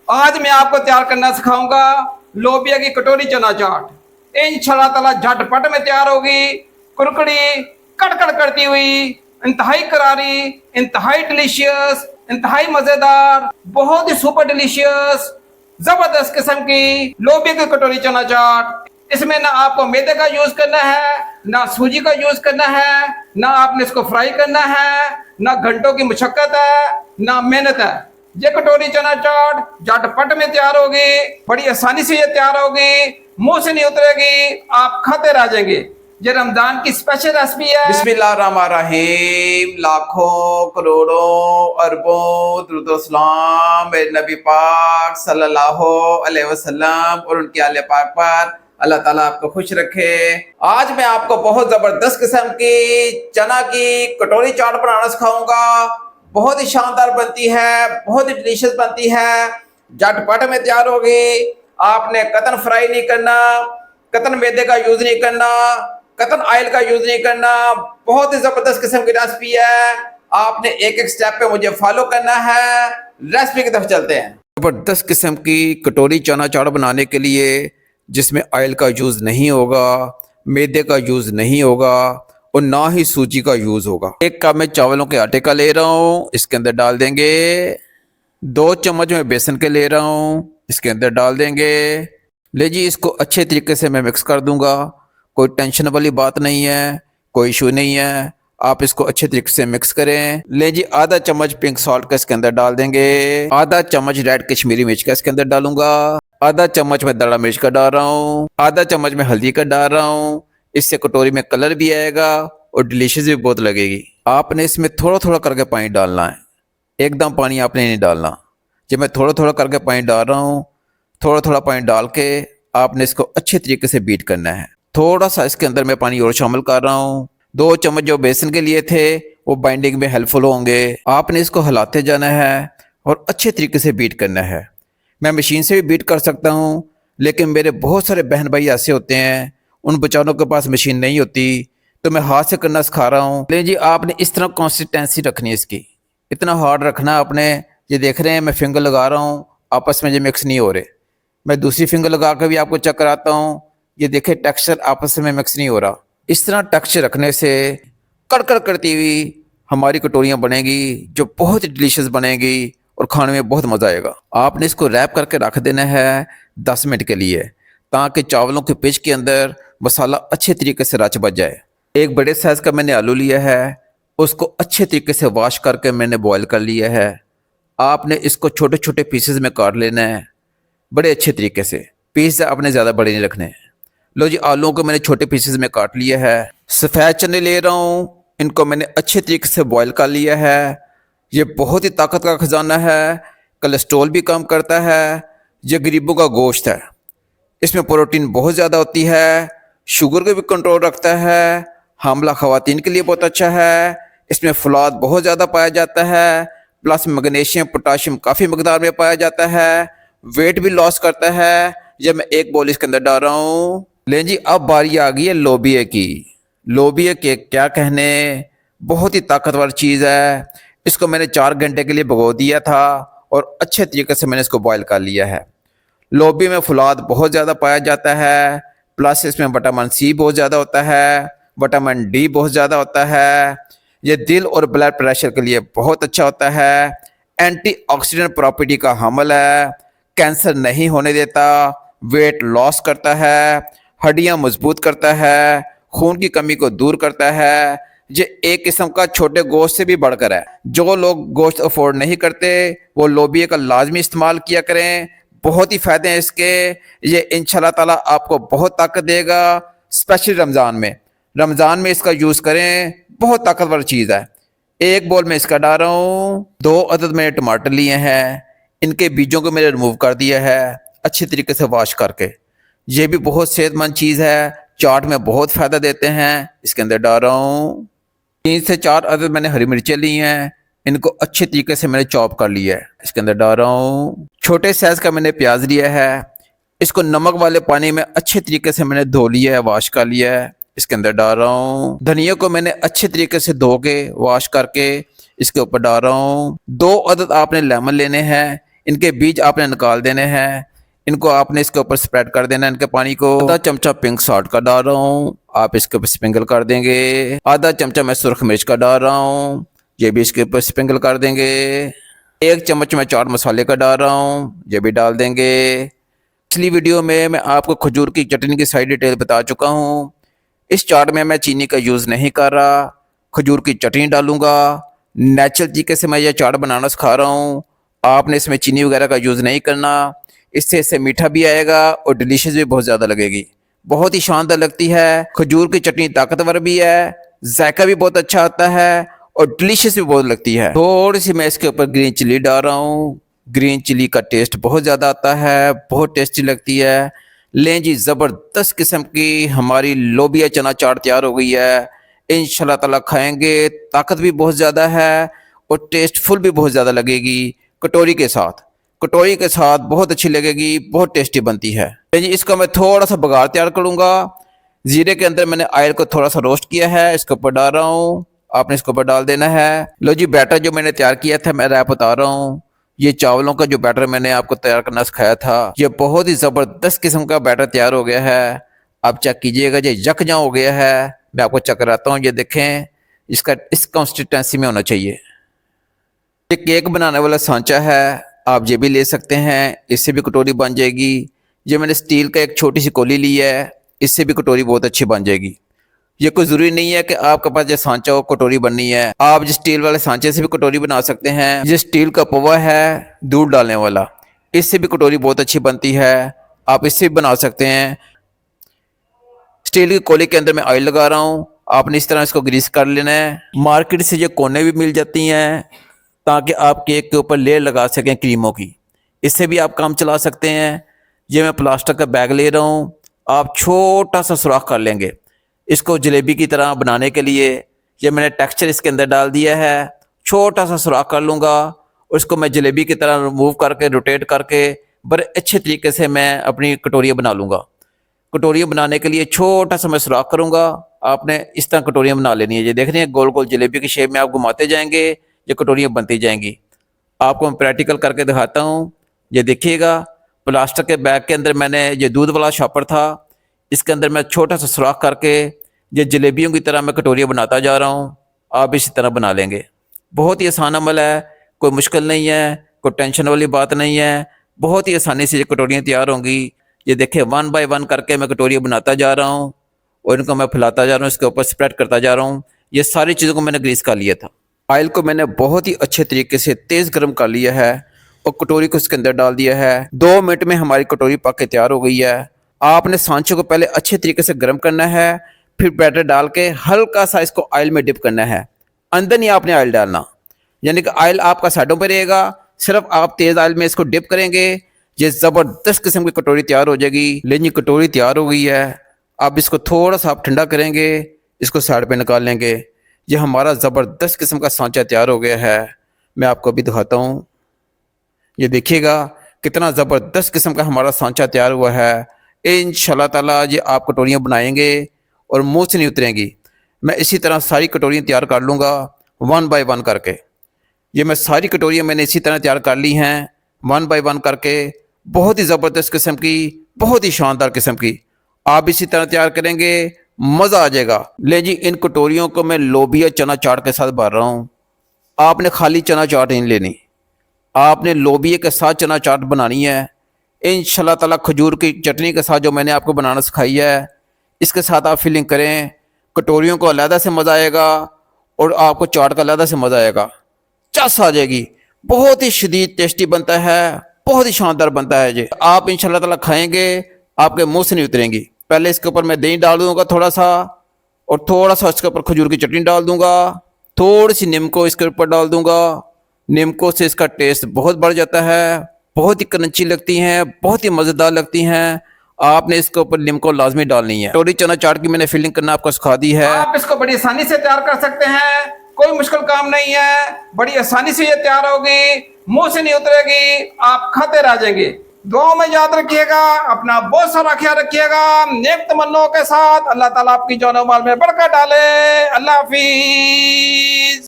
आज मैं आपको तैयार करना सिखाऊंगा लोबिया की कटोरी चना चाट। इंशाल्लाह झटपट में तैयार होगी। कुरकुरी कड़कड़ करती हुई, इंतहाई करारी, इंतहाई डिलीशियस, इंतहाई मजेदार, बहुत ही सुपर डिलीशियस, जबरदस्त किस्म की लोबिया की कटोरी चना चाट। इसमें ना आपको मैदे का यूज करना है, ना सूजी का यूज करना है, ना आपने इसको फ्राई करना है, ना घंटों की मुशक्कत है, ना मेहनत है। ये कटोरी चना चाट झटपट में तैयार होगी, बड़ी आसानी से ये तैयार होगी, मुंह से नहीं उतरेगी, आप खाते रह जाएंगे। ये रमजान की स्पेशल रेसिपी है। बिस्मिल्लाहिर्रहमानिर्रहीम। लाखों करोड़ों अरबों दुरूद सलाम मेरे नबी पाक सल्लल्लाहु अलैहि वसल्लम और उनके आले पाक पर। अल्लाह ताला आपको खुश रखे। आज मैं आपको बहुत जबरदस्त किस्म की चना की कटोरी चाट बनाना सिखाऊंगा। बहुत ही शानदार बनती है, बहुत ही डिलीशियस बनती है, झटपट में तैयार होगी। आपने कतन फ्राई नहीं करना, कतन मैदे का यूज नहीं करना, कतन ऑयल का यूज नहीं करना। बहुत ही जबरदस्त किस्म की रेसिपी है। आपने एक एक स्टेप पे मुझे फॉलो करना है। रेसिपी की तरफ चलते हैं। जबरदस्त किस्म की कटोरी चना चाट बनाने के लिए जिसमें ऑयल का यूज नहीं होगा, मैदे का यूज नहीं होगा और ना ही सूजी का यूज होगा। एक कप में चावलों के आटे का ले रहा हूँ, इसके अंदर डाल देंगे। 2 चम्मच में बेसन के ले रहा हूँ, इसके अंदर डाल देंगे। ले जी, इसको अच्छे तरीके से मैं मिक्स कर दूंगा। कोई टेंशन वाली बात नहीं है, कोई इशू नहीं है। आप इसको अच्छे तरीके से मिक्स करें। ले जी, आधा चम्मच पिंक सॉल्ट का इसके अंदर डाल देंगे। आधा चम्मच रेड कश्मीरी मिर्च का इसके अंदर डालूंगा। आधा चम्मच में दड़ा मिर्च का डाल रहा हूँ। आधा चम्मच में हल्दी का डाल रहा हूँ। इससे कटोरी में कलर भी आएगा और डिलीशियस भी बहुत लगेगी। आपने इसमें थोड़ा थोड़ा करके पानी डालना है, एकदम पानी आपने नहीं डालना। जब मैं थोड़ा थोड़ा करके पानी डाल रहा हूँ, थोड़ा थोड़ा पानी डाल के आपने इसको अच्छे तरीके से बीट करना है। थोड़ा सा इसके अंदर मैं पानी और शामिल कर रहा हूँ। 2 चम्मच जो बेसन के लिए थे वो बाइंडिंग में हेल्पफुल होंगे। आपने इसको हिलाते जाना है और अच्छे तरीके से बीट करना है। मैं मशीन से भी बीट कर सकता हूँ, लेकिन मेरे बहुत सारे बहन भाई ऐसे होते हैं उन बेचारों के पास मशीन नहीं होती, तो मैं हाथ से करना सिखा रहा हूँ। लेकिन जी, आपने इस तरह कंसिस्टेंसी रखनी है इसकी, इतना हार्ड रखना आपने। ये देख रहे हैं मैं फिंगर लगा रहा हूँ, आपस में ये मिक्स नहीं हो रहे। मैं दूसरी फिंगर लगा कर भी आपको चेक कराता हूँ। ये देखे टेक्सचर आपस में मिक्स नहीं हो रहा। इस तरह टेक्सचर रखने से कड़कड़ करती हुई हमारी कटोरियाँ बनेगी जो बहुत ही डिलीशियस बनेगी और खाने में बहुत मज़ा आएगा। आपने इसको रैप करके रख देना है 10 मिनट के लिए, ताकि चावलों के पिच के अंदर मसाला अच्छे तरीके से रच बच जाए। एक बड़े साइज़ का मैंने आलू लिया है, उसको अच्छे तरीके से वॉश करके मैंने बॉयल कर लिया है। आपने इसको छोटे छोटे पीसेस में काट लेना है बड़े अच्छे तरीके से। पीस आपने ज़्यादा बड़े नहीं रखने। लो जी, आलूओं को मैंने छोटे पीसेस में काट लिया है। सफ़ेद चने ले रहा हूँ, इनको मैंने अच्छे तरीके से बॉयल कर लिया है। ये बहुत ही ताकत का खजाना है, कोलेस्ट्रॉल भी कम करता है। ये गरीबों का गोश्त है, इसमें प्रोटीन बहुत ज़्यादा होती है, शुगर को भी कंट्रोल रखता है, हामला ख़वातीन के लिए बहुत अच्छा है। इसमें फलाद बहुत ज़्यादा पाया जाता है, प्लस मैग्नीशियम पोटाशियम काफ़ी मकदार में पाया जाता है। वेट भी लॉस करता है। जब मैं एक बॉल इसके अंदर डाल रहा हूँ। लें जी, अब बारी आ गई है लोबिया की। लोबिया के क्या कहने, बहुत ही ताकतवर चीज़ है। इसको मैंने 4 घंटे के लिए भिगो दिया था और अच्छे तरीके से मैंने इसको बॉयल कर लिया है। लोबिया में फुलाद बहुत ज़्यादा पाया जाता है, प्लस इसमें विटामिन सी बहुत ज़्यादा होता है, विटामिन डी बहुत ज़्यादा होता है। ये दिल और ब्लड प्रेशर के लिए बहुत अच्छा होता है। एंटीऑक्सीडेंट प्रॉपर्टी का हामिल है, कैंसर नहीं होने देता, वेट लॉस करता है, हड्डियां मजबूत करता है, खून की कमी को दूर करता है। ये एक किस्म का छोटे गोश्त से भी बढ़कर है। जो लोग गोश्त अफोर्ड नहीं करते वो लोबिया का लाजमी इस्तेमाल किया करें। बहुत ही फायदे हैं इसके। ये इंशाल्लाह ताला आपको बहुत ताकत देगा, स्पेशली रमज़ान में इसका यूज़ करें। बहुत ताकतवर चीज़ है। एक बोल में इसका डाल रहा हूँ। 2 अदद मैंने टमाटर लिए हैं, इनके बीजों को मैंने रिमूव कर दिया है अच्छी तरीके से वॉश करके। ये भी बहुत सेहतमंद चीज़ है, चाट में बहुत फ़ायदा देते हैं। इसके अंदर डाल रहा हूँ। 3 से 4 अदद मैंने हरी मिर्चें ली हैं, इनको अच्छे तरीके से मैंने चॉप कर लिया है। इसके अंदर डाल रहा हूँ। छोटे साइज़ का मैंने प्याज लिया है, इसको नमक वाले पानी में अच्छे तरीके से मैंने धो लिया है, वॉश कर लिया है। इसके अंदर डाल रहा हूँ। धनिया को मैंने अच्छे तरीके से धो के वॉश करके इसके ऊपर डाल रहा हूँ। 2 अदद आपने लेमन लेने हैं, इनके बीज आपने निकाल देने हैं। इनको आपने इसके ऊपर स्प्रेड कर देना है, इनके पानी को। आधा चमचा पिंक सॉल्ट का डाल रहा हूँ, आप इसके ऊपर स्प्रिंकल कर देंगे। आधा चमचा मैं सुर्ख मिर्च का डाल रहा हूँ, ये भी इसके ऊपर स्प्रिंकल कर देंगे। 1 चम्मच मैं चाट मसाले का डाल रहा हूँ, ये भी डाल देंगे। पिछली वीडियो में मैं आपको खजूर की चटनी की सारी डिटेल बता चुका हूँ। इस चाट में मैं चीनी का यूज़ नहीं कर रहा, खजूर की चटनी डालूंगा। नेचुरल तरीके से मैं ये चाट बनाना सिखा रहा हूँ। आपने इसमें चीनी वगैरह का यूज़ नहीं करना। इससे मीठा भी आएगा और डिलीशियस भी बहुत ज़्यादा लगेगी, बहुत ही शानदार लगती है। खजूर की चटनी ताकतवर भी है, जायका भी बहुत अच्छा आता है और डिलीशियस भी बहुत लगती है। थोड़ी सी मैं इसके ऊपर ग्रीन चिली डाल रहा हूँ। ग्रीन चिली का टेस्ट बहुत ज़्यादा आता है, बहुत टेस्टी लगती है। लें जी, ज़बरदस्त किस्म की हमारी लोबिया चना चाट तैयार हो गई है। इंशाल्लाह ताला खाएंगे, ताकत भी बहुत ज़्यादा है और टेस्टफुल भी बहुत ज़्यादा लगेगी। कटोरी के साथ बहुत अच्छी लगेगी, बहुत टेस्टी बनती है। जी, इसका मैं थोड़ा सा बघार तैयार करूँगा। जीरे के अंदर मैंने ऑयल को थोड़ा सा रोस्ट किया है, इसके ऊपर डाल रहा हूँ। आपने इसके ऊपर डाल देना है। लो जी, बैटर जो मैंने तैयार किया था मैं रैप बता रहा हूँ। ये चावलों का जो बैटर मैंने आपको तैयार करना सिखाया था, ये बहुत ही ज़बरदस्त किस्म का बैटर तैयार हो गया है। आप चेक कीजिएगा, ये यकजां हो गया है। मैं आपको चेक कराता हूँ, ये देखें, इसका इस कंसिस्टेंसी में होना चाहिए। ये केक बनाने वाला सांचा है, आप ये भी ले सकते हैं, इससे भी कटोरी बन जाएगी। ये मैंने स्टील का एक छोटी सी कोली ली है, इससे भी कटोरी बहुत अच्छी बन जाएगी। ये कोई ज़रूरी नहीं है कि आपके पास जो सांचा हो कटोरी बननी है, आप जिस स्टील वाले सांचे से भी कटोरी बना सकते हैं। ये स्टील का पवा है दूध डालने वाला, इससे भी कटोरी बहुत अच्छी बनती है, आप इससे भी बना सकते हैं। स्टील की कोली के अंदर मैं ऑयल लगा रहा हूँ, आपने इस तरह इसको ग्रीस कर लेना है। मार्केट से ये कोने भी मिल जाती हैं ताकि आप केक के ऊपर लेयर लगा सकें क्रीमों की, इससे भी आप काम चला सकते हैं। ये मैं प्लास्टिक का बैग ले रहा हूँ, आप छोटा सा सुराख कर लेंगे इसको जलेबी की तरह बनाने के लिए। ये मैंने टेक्सचर इसके अंदर डाल दिया है, छोटा सा सुराख कर लूँगा और इसको मैं जलेबी की तरह रिमूव करके रोटेट करके बड़े अच्छे तरीके से मैं अपनी कटोरियाँ बना लूँगा। कटोरियाँ बनाने के लिए छोटा सा मैं सुराख करूँगा, आपने इस तरह कटोरियाँ बना लेनी है। ये देख रहे हैं, गोल गोल जलेबी की शेप में आप घुमाते जाएंगे, ये कटोरियाँ बनती जाएंगी। आपको मैं प्रैक्टिकल करके दिखाता हूँ। ये देखिएगा, प्लास्टिक के बैग के अंदर मैंने ये दूध वाला शॉपर था, इसके अंदर मैं छोटा सा सुराख करके ये जलेबियों की तरह मैं कटोरियाँ बनाता जा रहा हूँ। आप इसी तरह बना लेंगे, बहुत ही आसान अमल है, कोई मुश्किल नहीं है, कोई टेंशन वाली बात नहीं है। बहुत ही आसानी से ये कटोरियाँ तैयार होंगी। ये देखिए, 1 बाय 1 करके मैं कटोरियाँ बनाता जा रहा हूँ और इनको मैं फैलाता जा रहा हूँ, इसके ऊपर स्प्रेड करता जा रहा हूँ। ये सारी चीज़ों को मैंने ग्रीस कर लिया था। ऑयल को मैंने बहुत ही अच्छे तरीके से तेज़ गर्म कर लिया है और कटोरी को इसके अंदर डाल दिया है। 2 मिनट में हमारी कटोरी पक के तैयार हो गई है। आपने सांचे को पहले अच्छे तरीके से गर्म करना है, फिर बैटर डाल के हल्का सा इसको ऑयल में डिप करना है। अंदर नहीं आपने ऑयल डालना, यानी कि ऑयल आपका साइडों पर रहेगा, सिर्फ आप तेज़ ऑयल में इसको डिप करेंगे। ये ज़बरदस्त किस्म की कटोरी तैयार हो जाएगी। लेकिन कटोरी तैयार हो गई है, अब इसको थोड़ा सा आप ठंडा करेंगे, इसको साइड पे निकाल लेंगे। ये हमारा ज़बरदस्त किस्म का सांचा तैयार हो गया है। मैं आपको अभी दिखाता हूँ, ये देखिएगा कितना ज़बरदस्त किस्म का हमारा सांचा तैयार हुआ है। इंशाल्लाह ताला ये आप कटोरियाँ बनाएंगे और मुँह से नहीं उतरेंगी। मैं इसी तरह सारी कटोरियाँ तैयार कर लूँगा 1 बाय 1 करके। ये मैं सारी कटोरियाँ मैंने इसी तरह तैयार कर ली हैं 1 बाय 1 करके। बहुत ही ज़बरदस्त किस्म की, बहुत ही शानदार किस्म की। आप इसी तरह तैयार करेंगे, मज़ा आ जाएगा। ले जी, इन कटोरियों को मैं लोबिया चना चाट के साथ भर रहा हूँ। आपने खाली चना चाट नहीं लेनी, आपने लोबिया के साथ चना चाट बनानी है। इंशाल्लाह ताला खजूर की चटनी के साथ जो मैंने आपको बनाना सिखाई है, इसके साथ आप फिलिंग करें, कटोरियों को अलहदा से मज़ा आएगा और आपको चाट का अलहदा से मज़ा आएगा, चस आ जाएगी। बहुत ही शदीद टेस्टी बनता है, बहुत ही शानदार बनता है। जी, आप इंशाल्लाह ताला खाएंगे, आपके मुंह से नहीं उतरेंगी। पहले इसके ऊपर मैं दही डाल दूंगा थोड़ा सा, और थोड़ा सा इसके ऊपर खजूर की चटनी डाल दूंगा, थोड़ी सी नीमको इसके ऊपर डाल दूंगा। नीमको से इसका टेस्ट बहुत बढ़ जाता है, बहुत ही क्रंची लगती हैं, बहुत ही मज़ेदार लगती हैं। आपने इसके ऊपर नीमको लाजमी डालनी है। कटोरी चना चाट की मैंने फिलिंग करना आपको सिखा दी है। आप इसको बड़ी आसानी से तैयार कर सकते हैं, कोई मुश्किल काम नहीं है, बड़ी आसानी से ये तैयार होगी, मुंह से नहीं उतरेगी, आप खाते रह जाएंगे। दुआओं में याद रखिएगा, अपना बहुत सारा ख्याल रखिएगा। नेक तमन्नों के साथ अल्लाह ताला आपकी जान और माल में बरकत डाले। अल्लाह हाफिज।